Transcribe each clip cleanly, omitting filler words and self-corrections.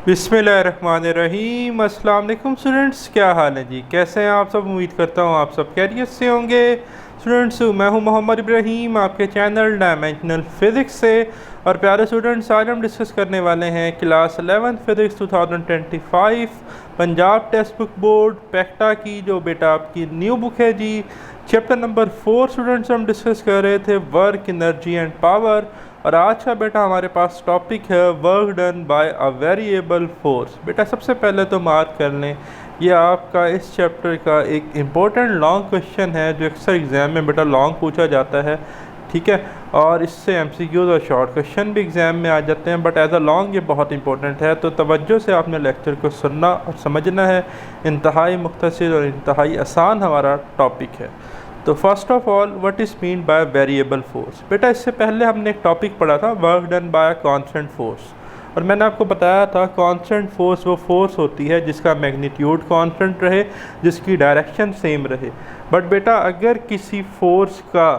बिस्मिल्लाहिर्रहमानिर्रहीम। अस्सलाम वालेकुम स्टूडेंट्स, क्या हाल है जी? कैसे हैं आप सब? उम्मीद करता हूँ आप सब खैरियत से होंगे। स्टूडेंट्स, मैं हूँ मोहम्मद इब्राहीम आपके चैनल डायमेंशनल फ़िज़िक्स से। और प्यारे स्टूडेंट्स, आज हम डिस्कस करने वाले हैं class 11 physics 2025 Punjab text book board पैक्टा की जो बेटा आपकी न्यू बुक है जी। चैप्टर नंबर 4 स्टूडेंट्स हम डिस्कस कर रहे थे वर्क, एनर्जी एंड पावर। और आज का बेटा हमारे पास टॉपिक है work done by a variable force. बेटा सबसे पहले तो मार्क कर लें, ये आपका इस चैप्टर का एक इम्पोर्टेंट लॉन्ग क्वेश्चन है जो अक्सर एग्ज़ाम में बेटा लॉन्ग पूछा जाता है, ठीक है। और इससे एमसीक्यूज और शॉर्ट क्वेश्चन भी एग्ज़ाम में आ जाते हैं, बट एज अ लॉन्ग ये बहुत इंपॉर्टेंट है। तो तवज्जो से आपने लेक्चर को सुनना और समझना है। इंतहाई मुख्तसर और इंतहाई आसान हमारा टॉपिक है। तो first of all, what is mean by variable force? बेटा इससे पहले हमने एक टॉपिक पढ़ा था work done bye constant force, और मैंने आपको बताया था कांस्टेंट फोर्स वो फोर्स होती है जिसका मैग्नीट्यूड कांस्टेंट रहे, जिसकी डायरेक्शन सेम रहे। बट बेटा अगर किसी फोर्स का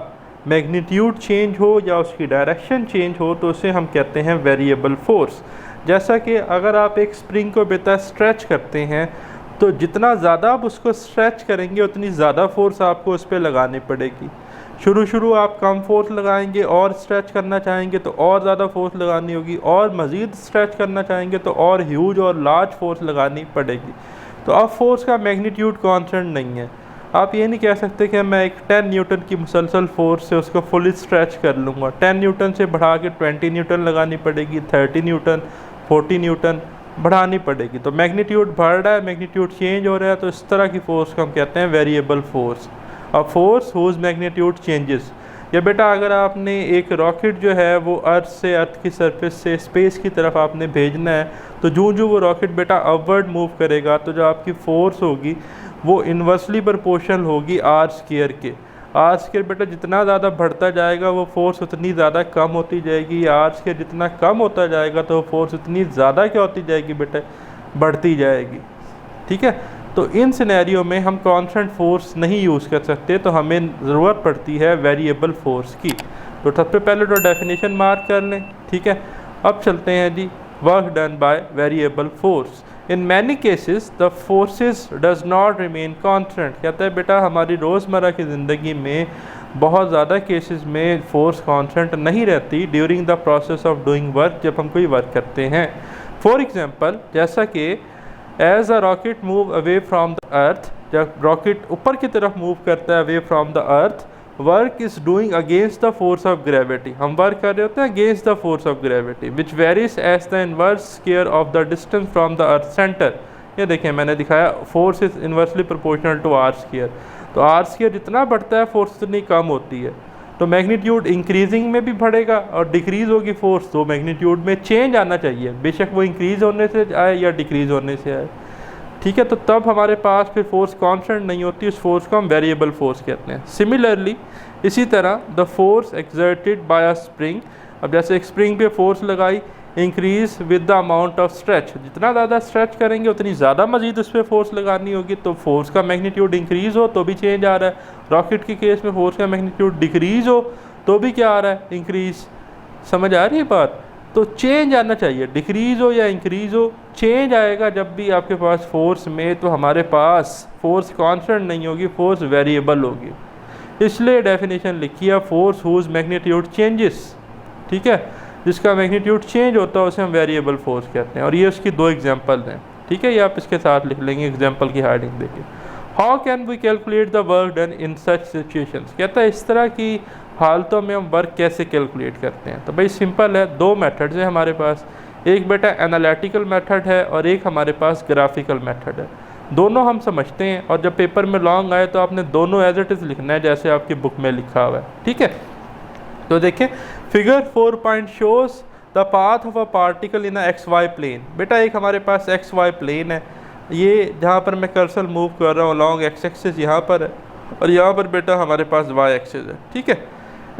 मैग्नीट्यूड चेंज हो या उसकी डायरेक्शन चेंज हो तो उसे हम कहते हैं वेरिएबल फोर्स। जैसा कि अगर आप एक स्प्रिंग को बेटा स्ट्रेच करते हैं तो जितना ज़्यादा आप उसको स्ट्रेच करेंगे उतनी ज़्यादा फोर्स आपको उस पर लगानी पड़ेगी। शुरू आप कम फोर्स लगाएंगे और स्ट्रेच करना चाहेंगे तो और ज़्यादा फोर्स लगानी होगी, और मज़ीद स्ट्रेच करना चाहेंगे तो और ह्यूज और लार्ज फोर्स लगानी पड़ेगी। तो अब फोर्स का मैग्नीट्यूड कांस्टेंट नहीं है। आप ये नहीं कह सकते कि मैं एक 10 न्यूटन की मुसलसल फोर्स से उसको फुली स्ट्रेच कर लूँगा। 10 न्यूटन से बढ़ा के 20 न्यूटन लगानी पड़ेगी, 30 न्यूटन, 40 न्यूटन बढ़ानी पड़ेगी। तो मैग्नीट्यूड बढ़ रहा है, मैग्नीट्यूड चेंज हो रहा है, तो इस तरह की फोर्स को हम कहते हैं variable force. A force whose magnitude changes. या बेटा अगर आपने एक रॉकेट जो है वो अर्थ से, अर्थ की सरफेस से स्पेस की तरफ आपने भेजना है, तो जो वो रॉकेट बेटा अपवर्ड मूव करेगा तो जो आपकी फोर्स होगी वो इन्वर्सली प्रोपोर्शनल होगी आर स्क्वायर के। आर स्क्वायर बेटा जितना ज़्यादा बढ़ता जाएगा वो फोर्स उतनी ज़्यादा कम होती जाएगी। आर स्क्वायर जितना कम होता जाएगा तो वो फोर्स उतनी ज़्यादा क्या होती जाएगी बेटा, बढ़ती जाएगी, ठीक है। तो इन सिनेरियो में हम कांस्टेंट फोर्स नहीं यूज़ कर सकते, तो हमें ज़रूरत पड़ती है वेरिएबल फोर्स की। तो सबसे पहले तो डेफिनेशन मार्क कर लें, ठीक है। अब चलते हैं जी, work done by variable force. In many cases the forces does not remain constant. कहता है बेटा हमारी रोज़मर्रा की ज़िंदगी में बहुत ज़्यादा केसेस में फ़ोर्स कांस्टेंट नहीं रहती during the process of doing work, जब हम कोई वर्क करते हैं। फॉर एग्ज़ाम्पल, जैसा कि as a rocket move away from the earth, जब रॉकेट ऊपर की तरफ मूव करता है away from the earth, work is doing against the force of gravity. हम वर्क कर रहे होते हैं against the force of gravity which varies as the inverse square of the distance from the earth centre. ये देखें मैंने दिखाया, force is inversely proportional to r square. तो आर स्क्वायर जितना बढ़ता है फोर्स उतनी कम होती है। तो मैग्नीट्यूड इंक्रीजिंग में भी बढ़ेगा और डिक्रीज़ होगी फोर्स, तो मैग्नीट्यूड में चेंज आना चाहिए, बेशक वो इंक्रीज़ होने से आए या डिक्रीज़ होने से आए, ठीक है। तो तब हमारे पास फिर फोर्स कांस्टेंट नहीं होती, उस फोर्स को हम वेरिएबल फोर्स कहते हैं। सिमिलरली इसी तरह the force exerted by a spring, अब जैसे एक स्प्रिंग पे फोर्स लगाई, increase with the amount of stretch, जितना ज़्यादा स्ट्रेच करेंगे उतनी ज़्यादा मजीद उस पर फोर्स लगानी होगी, तो फोर्स का मैग्नीट्यूड इंक्रीज़ हो तो भी चेंज आ रहा है। रॉकेट के केस में फोर्स का मैग्नीट्यूड डिक्रीज़ हो तो भी क्या आ रहा है, इंक्रीज़। समझ आ रही है बात? तो चेंज आना चाहिए, डिक्रीज़ हो या इंक्रीज़ हो, चेंज आएगा जब भी आपके पास फोर्स में। तो हमारे पास फोर्स कांस्टेंट नहीं होगी, फोर्स वेरिएबल होगी। इसलिए डेफिनेशन लिखी है फोर्स हुज मैग्नीट्यूड चेंजेस, ठीक है। जिसका मैग्नीट्यूड चेंज होता है उसे हम वेरिएबल फोर्स कहते हैं। और ये उसकी दो एग्जांपल हैं, ठीक है। ये आप इसके साथ लिख लेंगे एग्जांपल की हेडिंग देखिए। How can we calculate the work done in such situations. कहता है इस तरह की हालतों में हम वर्क कैसे कैलकुलेट करते हैं। तो भाई सिंपल है, दो मेथड्स हैं हमारे पास। एक बेटा एनालिटिकल मेथड है और एक हमारे पास ग्राफिकल मेथड है। दोनों हम समझते हैं, और जब पेपर में लॉन्ग आए तो आपने दोनों एज इट इज़ लिखना है जैसे आपकी बुक में लिखा हुआ है, ठीक है। तो देखें, figure 4 point shows the path of a particle in x y plane. बेटा एक हमारे पास एक्स वाई प्लेन है, ये जहाँ पर मैं कर्सर मूव कर रहा हूँ लॉन्ग एक्स एक्सिस यहाँ पर है, और यहाँ पर बेटा हमारे पास वाई एक्सिस है, ठीक है।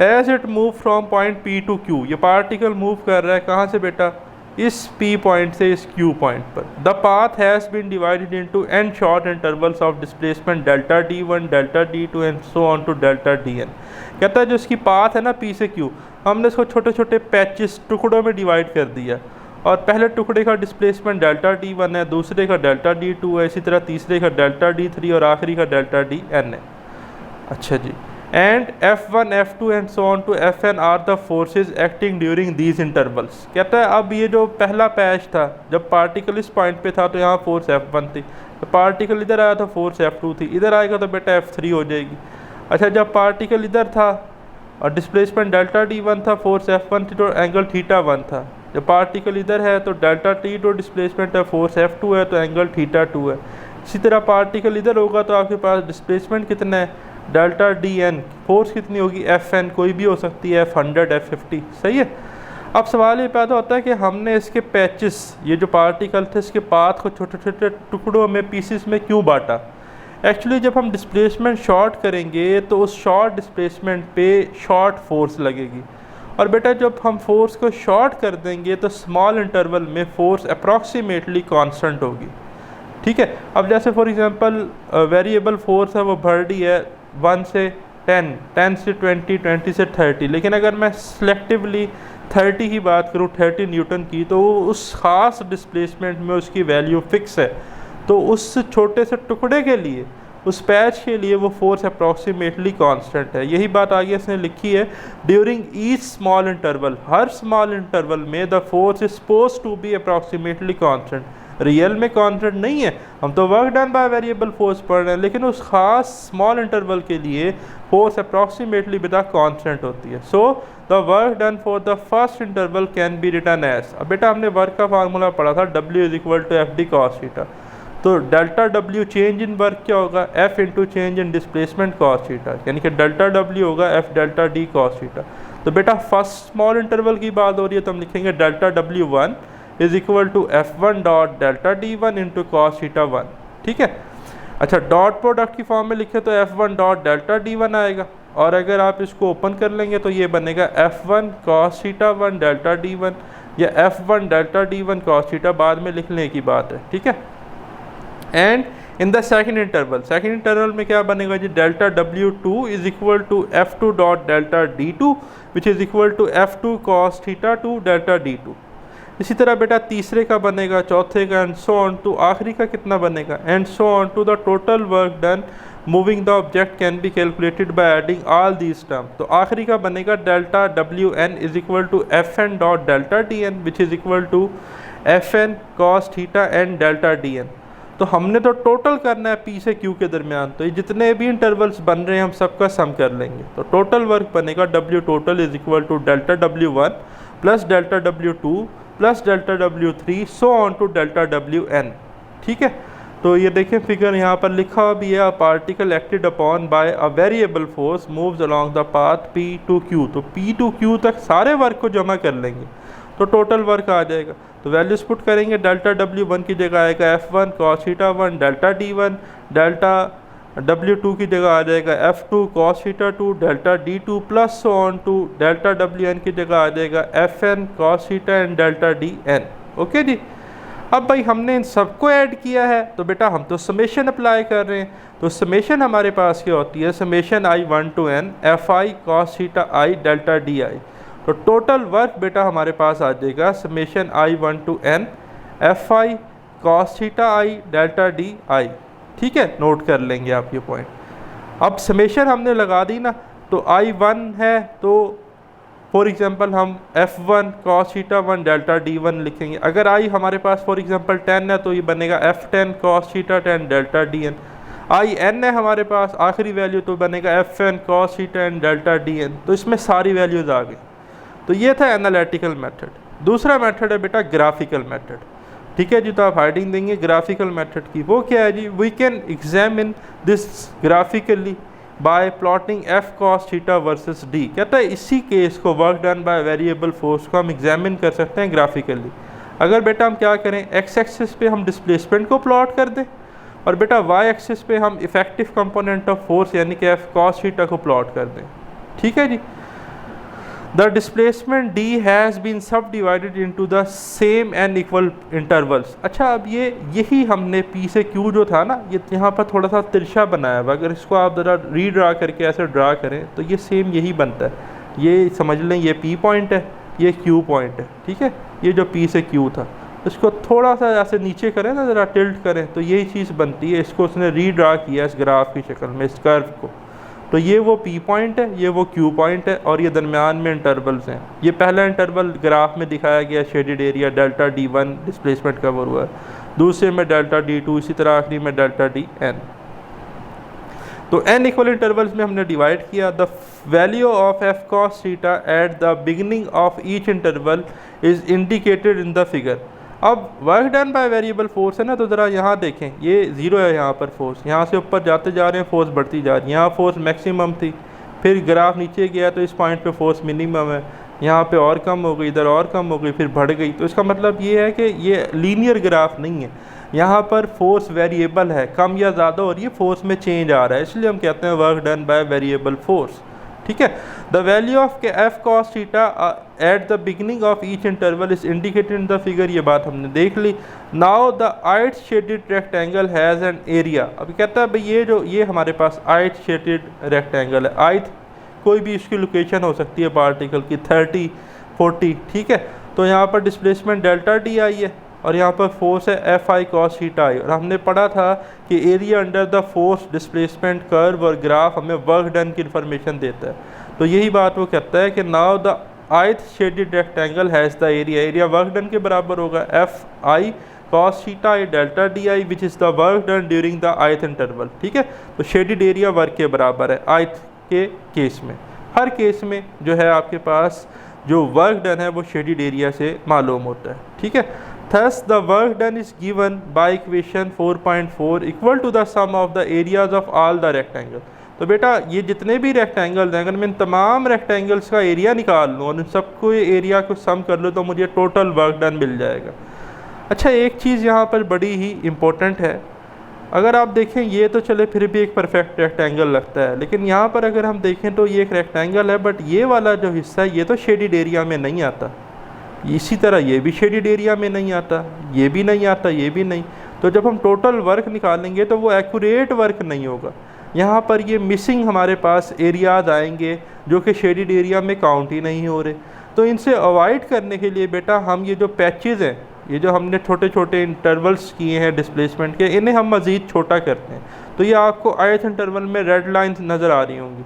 As it move from point P to Q, ये पार्टिकल मूव कर रहा है कहाँ से बेटा, इस P पॉइंट से इस Q पॉइंट पर। The path has been divided into n short intervals of displacement delta D1, delta D2 and so on to delta Dn। कहता है जो इसकी पाथ है ना P से Q, हमने इसको छोटे छोटे पैचेस, टुकड़ों में डिवाइड कर दिया, और पहले टुकड़े का डिस्प्लेसमेंट डेल्टा D1 है, दूसरे का डेल्टा D2 है, इसी तरह तीसरे का डेल्टा D3 और आखिरी का डेल्टा Dn है। अच्छा जी, and F1 F2 and so on to Fn are the forces acting during these intervals. कहता है अब ये जो पहला पैच था, जब पार्टिकल इस पॉइंट पे था तो यहाँ फोर्स F1 थी, तो पार्टिकल इधर आया तो फोर्स F2 थी, इधर आएगा तो बेटा F3 हो जाएगी। अच्छा, जब पार्टिकल इधर था और डिस्प्लेसमेंट डेल्टा D1 था, फोर्स F1 थी तो एंगल θ1 था। जब पार्टिकल इधर है तो डेल्टा T तो डिस्प्लेसमेंट है, फोर्स F2 है तो एंगल θ2 है। इसी तरह पार्टिकल इधर होगा तो आपके पास डिस्प्लेसमेंट कितना है, डेल्टा Dn, फोर्स कितनी होगी Fn, कोई भी हो सकती है, F100 F50, सही है। अब सवाल ये पैदा होता है कि हमने इसके पैचेस, ये जो पार्टिकल थे इसके पाथ को छोटे छोटे टुकड़ों में, पीसेस में क्यों बांटा। एक्चुअली जब हम डिस्प्लेसमेंट शॉर्ट करेंगे तो उस शॉर्ट डिस्प्लेसमेंट पे शॉर्ट फोर्स लगेगी, और बेटा जब हम फोर्स को शॉर्ट कर देंगे तो स्मॉल इंटरवल में फोर्स अप्रॉक्सीमेटली कांस्टेंट होगी। ठीक है, अब जैसे फॉर एग्जांपल वेरिएबल फोर्स है वो बढ़ रही है 1 से 10, 10 से 20, 20 से 30, लेकिन अगर मैं सिलेक्टिवली 30 की बात करूँ, 30 न्यूटन की, तो उस ख़ास डिस्प्लेसमेंट में उसकी वैल्यू फिक्स है, तो उस छोटे से टुकड़े के लिए, उस पैच के लिए वो फोर्स अप्रॉक्सीमेटली कांस्टेंट है। यही बात आगे इसने लिखी है, ड्यूरिंग ईच स्मॉल इंटरवल, हर स्मॉल इंटरवल में the force is suppose to be approximately constant. Real में कांस्टेंट नहीं है, हम तो work done by variable force पढ़ रहे हैं, लेकिन उस खास स्मॉल इंटरवल के लिए फोर्स अप्रॉक्सीमेटली बेटा कांस्टेंट होती है। So the work done for the first interval can be written as, अब बेटा हमने वर्क का फार्मूला पढ़ा था, W is equal to FD cos theta, तो delta W change in work क्या होगा, F into change in displacement cos theta, यानी कि डेल्टा W होगा F delta D cos theta. तो बेटा फर्स्ट स्मॉल इंटरवल की बात हो रही है तो हम लिखेंगे delta W1 is equal to F1 dot delta D1 into cos theta 1। ठीक है, अच्छा डॉट प्रोडक्ट की फॉर्म में लिखे तो F1 डॉट डेल्टा D1 आएगा, और अगर आप इसको ओपन कर लेंगे तो ये बनेगा F1 cos theta 1 delta D1, या F1 delta D1 cos theta बाद में लिखने की बात है। ठीक है, and in the second interval में क्या बनेगा जी, delta W2 is equal to F2 dot delta D2 which is equal to F2 cos theta 2 delta D2। इसी तरह बेटा तीसरे का बनेगा, चौथे का, एंड सो ऑन टू आखिरी का कितना बनेगा, and so on to the total work done moving the object can be calculated by adding all these term. तो आखिरी का बनेगा delta Wn is equal to Fn dot delta Dn which is equal to Fn cos theta and delta Dn। तो हमने तो total करना है P से Q के दरमियान, तो ये जितने भी इंटरवल्स बन रहे हैं हम सबका सम कर लेंगे, तो टोटल वर्क बनेगा W total is equal to delta W1 plus delta W2 plus delta W3 so on to delta Wn। ठीक है, तो ये देखें फिगर यहाँ पर लिखा भी है, particle acted upon by a variable force moves along the path P to Q, तो P टू Q तक सारे वर्क को जमा कर लेंगे तो टोटल वर्क आ जाएगा। तो वैल्यूज पुट करेंगे, डेल्टा W1 की जगह आएगा F1 cos theta 1 delta D1, delta W2 की जगह आ जाएगा F2 cos theta 2 delta D2 plus so on to delta Wn की जगह आ जाएगा Fn cos theta and delta Dn। Okay जी, अब भाई हमने इन सबको ऐड किया है तो बेटा हम तो समेशन अप्लाई कर रहे हैं, तो समेशन हमारे पास क्या होती है, summation I1 to n Fi cos theta I delta Di। तो टोटल वर्क बेटा हमारे पास आ जाएगा summation I1 to n Fi cos theta I delta Di। ठीक है, नोट कर लेंगे आप ये पॉइंट। अब समेशन हमने लगा दी ना, तो I1 है तो फॉर एग्जांपल हम F1 cos theta 1 delta D1 लिखेंगे। अगर I हमारे पास फॉर एग्जांपल 10 है तो ये बनेगा F10 cos theta 10 delta Dn। In है हमारे पास आखिरी वैल्यू तो बनेगा Fn cos theta and delta Dn। तो इसमें सारी वैल्यूज आ गई। तो ये था एनालिटिकल मेथड। दूसरा मेथड है बेटा ग्राफिकल मेथड। ठीक है जी, तो आप हाइडिंग देंगे ग्राफिकल मेथड की, वो क्या है जी, we can examine this graphically by plotting F cos theta versus D। कहता है इसी केस को work done by variable force को हम एग्जामिन कर सकते हैं ग्राफिकली। अगर बेटा हम क्या करें, एक्स एक्सिस पे हम डिस्प्लेसमेंट को प्लॉट कर दें और बेटा वाई एक्सिस पे हम इफेक्टिव कंपोनेंट ऑफ फोर्स यानी कि F cos थीटा को प्लॉट कर दें। ठीक है जी, the displacement D has been subdivided into the same and equal intervals. अच्छा, अब यही हमने P से Q जो था ना, ये यहाँ पर थोड़ा सा तिरछा बनाया हुआ, अगर इसको आप ज़रा रीड्रा करके ऐसे ड्रा करें तो ये सेम यही बनता है। ये समझ लें ये P पॉइंट है, ये Q पॉइंट है। ठीक है, ये जो पी से क्यू था, इसको थोड़ा सा ऐसे नीचे करें ना, ज़रा टिल्ट करें, तो यही चीज़ बनती है। इसको उसने रीड्रा किया इस ग्राफ की शक्ल में, इस कर्व को। तो ये वो पी पॉइंट है, ये वो क्यू पॉइंट है, और ये दरमियान में इंटरवल्स हैं। ये पहला इंटरवल ग्राफ में दिखाया गया shaded area delta D1 displacement cover हुआ है, दूसरे में डेल्टा D2, इसी तरह आखिरी में डेल्टा Dn। तो n इक्वल इंटरवल्स में हमने डिवाइड किया। The value of F cos theta at the beginning of each interval is indicated in the figure. अब work done by variable force है ना, तो ज़रा यहाँ देखें, ये ज़ीरो है यहाँ पर फोर्स, यहाँ से ऊपर जाते जा रहे हैं, फोर्स बढ़ती जा रही है। यहाँ फोर्स मैक्सिमम थी, फिर ग्राफ नीचे गया तो इस पॉइंट पे फोर्स मिनिमम है, यहाँ पे और कम हो गई, इधर और कम हो गई, फिर बढ़ गई। तो इसका मतलब ये है कि ये लीनियर ग्राफ नहीं है, यहाँ पर फोर्स वेरिएबल है, कम या ज़्यादा हो रही है, फोर्स में चेंज आ रहा है, इसलिए हम कहते हैं work done by variable force. ठीक है। The value of F cos theta at the beginning of each interval is indicated in the figure, ये बात हमने देख ली। Now the ith shaded rectangle has an area. अभी कहता है भाई ये हमारे पास आइट शेडेड रेक्टेंगल है। आइट कोई भी इसकी लोकेशन हो सकती है पार्टिकल की, 30, 40, ठीक है। तो यहाँ पर डिस्प्लेसमेंट डेल्टा डी आई है, और यहाँ पर फोर्स है एफ आई कॉस थीटा आई। और हमने पढ़ा था कि area under the force displacement curve और ग्राफ हमें वर्क डन की इन्फॉर्मेशन देता है। तो यही बात वो कहता है कि now the ith shaded rectangle has the area, area work done के बराबर होगा F i cos theta i delta d I which is the work done during the ith interval. ठीक है। तो शेडेड एरिया वर्क के बराबर है ith के केस में। हर केस में जो है आपके पास जो वर्क डन है वो शेडेड एरिया से मालूम होता है। ठीक है। Thus the work done is given by equation 4.4 equal to the sum of the areas of all the rectangle। तो बेटा ये जितने भी रेक्टेंगल्स हैं, अगर मैं इन तमाम रेक्टेंगल्स का एरिया निकाल लूँ और इन सबको एरिया को सम कर लूँ तो मुझे टोटल वर्क डन मिल जाएगा। अच्छा, एक चीज़ यहाँ पर बड़ी ही इम्पोर्टेंट है। अगर आप देखें, ये तो चले फिर भी एक परफेक्ट रेक्टेंगल लगता है, लेकिन यहाँ पर अगर हम देखें तो ये एक रेक्टेंगल है, बट ये वाला जो हिस्सा है ये तो शेडेड एरिया में नहीं आता। इसी तरह ये भी शेडेड एरिया में नहीं आता, ये भी नहीं आता, ये भी नहीं। तो जब हम टोटल वर्क निकालेंगे तो वो एक्यूरेट वर्क नहीं होगा। यहाँ पर ये मिसिंग हमारे पास एरियाज आएंगे जो कि शेडेड एरिया में काउंट ही नहीं हो रहे। तो इनसे अवॉइड करने के लिए बेटा हम ये जो पैचेस हैं, ये जो हमने छोटे छोटे इंटरवल्स किए हैं डिस्प्लेसमेंट के, इन्हें हम मज़ीद छोटा करते हैं। तो ये आपको ith इंटरवल में रेड लाइन्स नज़र आ रही होंगी।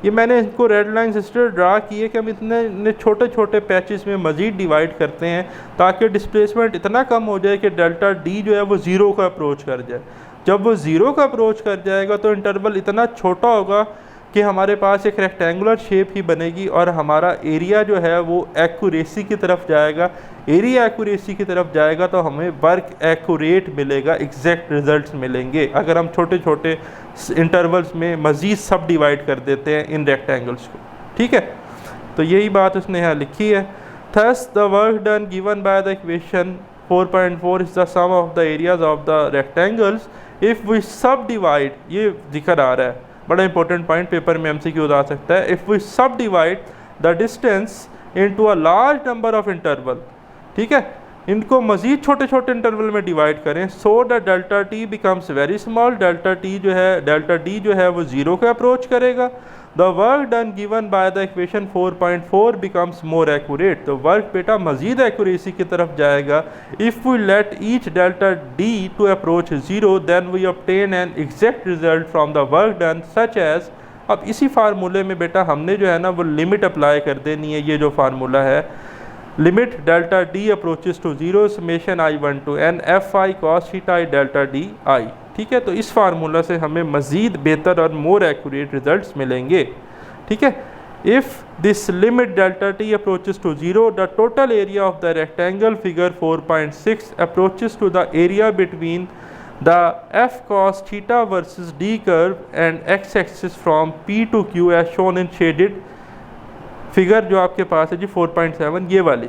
ये मैंने इनको रेड लाइन्स इसलिए ड्रा किए कि हम इतने छोटे छोटे पैचेस में मज़ीद डिवाइड करते हैं ताकि डिस्प्लेसमेंट इतना कम हो जाए कि डेल्टा डी जो है वो ज़ीरो का अप्रोच कर जाए। जब वो ज़ीरो का अप्रोच कर जाएगा तो इंटरवल इतना छोटा होगा कि हमारे पास एक रेक्टेंगुलर शेप ही बनेगी और हमारा एरिया जो है वो एक्यूरेसी की तरफ जाएगा। एरिया एक्यूरेसी की तरफ जाएगा तो हमें वर्क एक्यूरेट मिलेगा, एग्जैक्ट रिजल्ट्स मिलेंगे। अगर हम छोटे छोटे इंटरवल्स में मज़ीद सब डिवाइड कर देते हैं इन रेक्टेंगल्स को, ठीक है। तो यही बात उसने यहाँ लिखी है। Thus the work done given by the equation 4.4 is the sum of the areas of the rectangles if we subdivide, ये जिक्र आ रहा है, बड़ा इंपॉर्टेंट पॉइंट, पेपर में MCQ आ सकता है। If we subdivide the distance into a large number of interval, ठीक है, इनको मज़ीद छोटे छोटे इंटरवल में डिवाइड करें, so the delta t becomes very small. Delta d जो है वो ज़ीरो का अप्रोच करेगा। The work done given by the equation 4.4 becomes more accurate. तो वर्क बेटा मज़ीद एक्यूरेसी की तरफ जाएगा। If we let each delta d to approach zero then we obtain an exact result from the work done such as. अब इसी फार्मूले में बेटा हमने जो है ना वो लिमिट अप्लाई कर देनी है। ये जो फार्मूला है, limit delta d approaches to zero summation I1 to n F i cos theta i delta d i, ठीक है। तो इस फार्मूला से हमें मज़ीद बेहतर और मोर एक्यूरेट रिजल्ट्स मिलेंगे, ठीक है। If this limit delta t approaches to zero the total area of the rectangle figure 4.6 approaches to the area between the F cos theta versus D curve and x axis from P to Q as shown in shaded figure जो आपके पास है जी 4.7 ये वाली।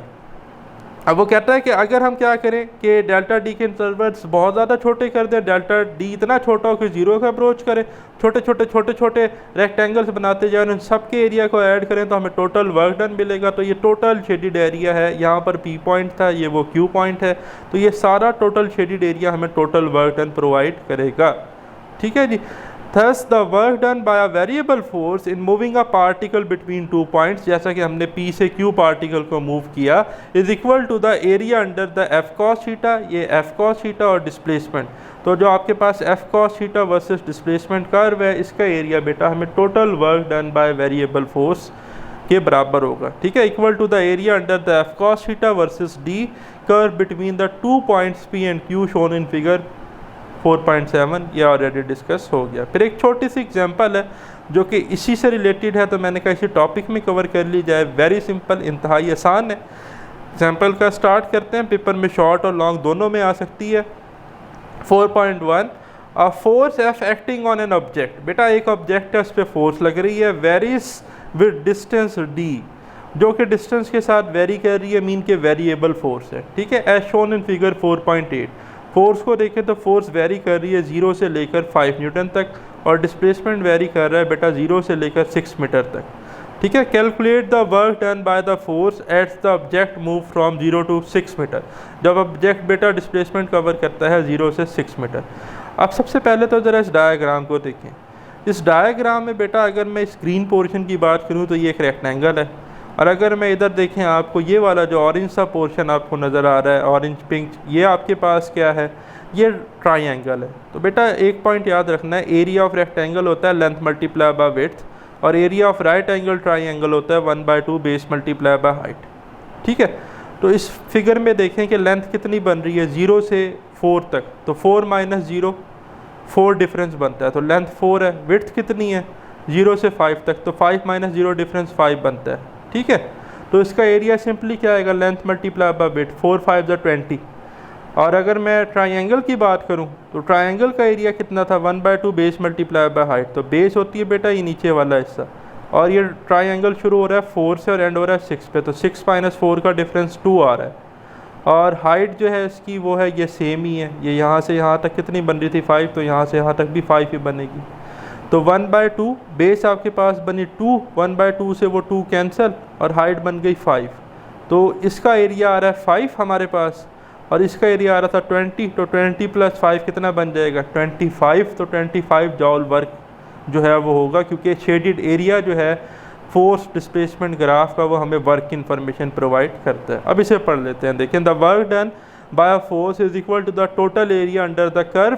अब वो कहता है कि अगर हम क्या करें कि डेल्टा डी के इंटरवल्स बहुत ज़्यादा छोटे कर दें, डेल्टा डी इतना छोटा हो कि ज़ीरो का अप्रोच करें, छोटे छोटे रेक्टेंगल्स बनाते जाएं, उन सब के एरिया को ऐड करें तो हमें टोटल वर्क डन मिलेगा। तो ये टोटल शेडेड एरिया है, यहाँ पर P पॉइंट था, ये वो Q पॉइंट है। तो ये सारा टोटल शेडेड एरिया हमें टोटल वर्क डन प्रोवाइड करेगा, ठीक है जी। Thus the work done by a variable force in moving a particle between 2 points, जैसा कि हमने P से Q पार्टिकल को मूव किया, is equal to the area under the F cos theta, ये एफ कॉस थीटा और displacement. तो जो आपके पास F cos theta versus displacement curve है, इसका एरिया बेटा हमें total work done by variable force के बराबर होगा, ठीक है, equal to the area under the F cos theta versus D curve between the 2 points P and Q shown in figure 4.7, ये ऑलरेडी डिस्कस हो गया। फिर एक छोटी सी एग्जांपल है जो कि इसी से रिलेटेड है, तो मैंने कहा इसी टॉपिक में कवर कर ली जाए। वेरी सिंपल, इंतहाई आसान है। एग्जांपल का स्टार्ट करते हैं, पेपर में शॉर्ट और लॉन्ग दोनों में आ सकती है। 4.1 a force F acting on an object. बेटा एक ऑब्जेक्ट है, उस पर फोर्स लग रही है, वेरीज विद डिस्टेंस डी, जो कि डिस्टेंस के साथ वेरी कर रही है, मीन के वेरिएबल फोर्स है, ठीक है, as shown in figure 4.8। Force को देखें तो फोर्स वेरी कर रही है 0 से लेकर 5 न्यूटन तक, और डिस्प्लेसमेंट वेरी कर रहा है बेटा 0 से लेकर 6 मीटर तक, ठीक है। Calculate the work done by the force as the object move from 0 to 6 metre. जब ऑब्जेक्ट बेटा डिस्प्लेसमेंट कवर करता है 0 से 6 मीटर। अब सबसे पहले तो ज़रा इस डायग्राम को देखें। इस डायग्राम में बेटा अगर मैं इस ग्रीन पोर्शन की बात करूँ तो ये एक रेक्टेंगल है, और अगर मैं इधर देखें आपको ये वाला जो ऑरेंज सा पोर्शन आपको नज़र आ रहा है, ऑरेंज पिंक, ये आपके पास क्या है, ये ट्राइंगल है। तो बेटा एक पॉइंट याद रखना है, एरिया ऑफ रेक्टेंगल होता है लेंथ मल्टीप्लाई बाय विड्थ, और area of right angle triangle होता है 1/2 बेस मल्टीप्लाई बाय हाइट, ठीक है। तो इस फिगर में देखें कि लेंथ कितनी बन रही है 0 से 4 तक, तो 4 - 0 4 डिफरेंस बनता है, तो लेंथ 4 है। विड्थ कितनी है 0 से 5 तक, तो 5 - 0 डिफरेंस 5 बनता है, ठीक है। तो इसका एरिया सिंपली क्या आएगा, लेंथ मल्टीप्लाई बाय विड्थ, 4 5 = 20। और अगर मैं ट्राइंगल की बात करूं तो ट्राइंगल का एरिया कितना था, 1/2 बेस मल्टीप्लाई बाय हाइट। तो बेस होती है बेटा ये नीचे वाला हिस्सा, और ये ट्राइंगल शुरू हो रहा है 4 से और एंड हो रहा है 6 पे, तो 6 - 4 का डिफरेंस 2 आ रहा है। और हाइट जो है इसकी वो है, ये सेम ही है, ये यहाँ से यहाँ तक कितनी बन रही थी 5, तो यहाँ से यहाँ तक भी 5 ही बनेगी। तो 1/2 बेस आपके पास बनी 2, 1/2 से वो 2 कैंसिल और हाइट बन गई 5। तो इसका एरिया आ रहा है 5 हमारे पास, और इसका एरिया आ रहा था 20, तो 20 + 5 कितना बन जाएगा 25। तो 25 जॉल वर्क जो है वो होगा, क्योंकि शेडेड एरिया जो है फोर्स डिस्प्लेसमेंट ग्राफ का वो हमें वर्क की इंफॉर्मेशन प्रोवाइड करता है। अब इसे पढ़ लेते हैं। देखें, the work done by a force is equal to the total area under the curve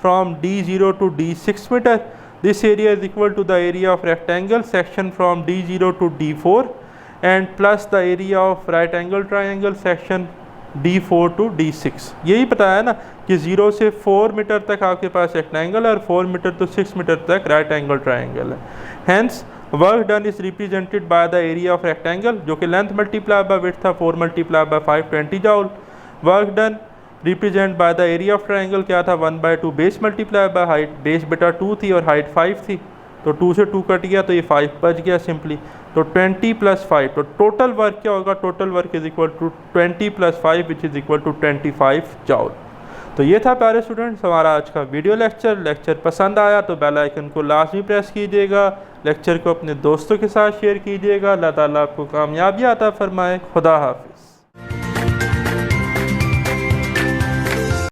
from D0 to D6 metre. This area is equal to the area of rectangle section from D0 to D4 and plus the area of right angle triangle section D4 to D6। यही बताया ना कि 0 से 4 metre तक आपके पास rectangle और 4 metre to 6 metre तक right angle triangle है। Hence work done is represented by the area of rectangle, जो कि लेंथ मल्टीप्लाई बाय विड्थ था 4 × 5 20 जॉल। Work done represent by the area of triangle क्या था 1/2 base multiply by height, base बेटा 2 थी और हाइट 5 थी, तो 2 से 2 कट गया तो ये 5 बच गया सिंपली। तो 20 + 5, तो टोटल वर्क क्या होगा, total work is equal to 20 + 5 which is equal to 25 joule. तो ये था प्यारे स्टूडेंट्स हमारा आज का वीडियो लेक्चर पसंद आया तो बेल आइकन को लाजमी प्रेस कीजिएगा, लेक्चर को अपने दोस्तों के साथ शेयर कीजिएगा। अल्लाह ताला आपको कामयाबी अता फरमाए। खुदा हाफ़िज़।